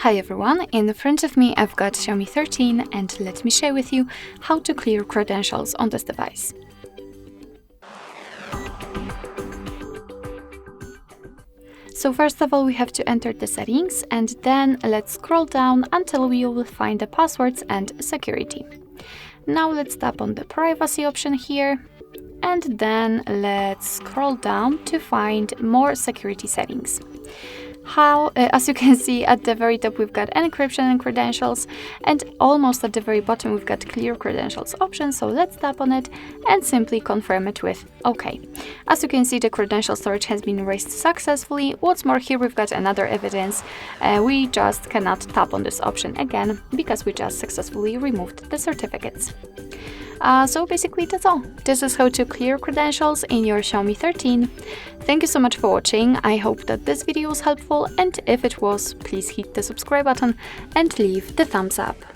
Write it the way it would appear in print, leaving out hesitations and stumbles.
Hi everyone, in front of me I've got Xiaomi 13 and let me share with you how to clear credentials on this device. So first of all we have to enter the settings and then let's scroll down until we will find the passwords and security. Now let's tap on the privacy option here and then let's scroll down to find more security settings. As you can see, at the very top we've got encryption and credentials, and almost at the very bottom we've got clear credentials option, so let's tap on it and simply confirm it with OK. As you can see, the credential storage has been erased successfully. What's more, here we've got another evidence. We just cannot tap on this option again because we just successfully removed the certificates. So basically that's all. This is how to clear credentials in your Xiaomi 13. Thank you so much for watching. I hope that this video was helpful, and if it was, please hit the subscribe button and leave the thumbs up.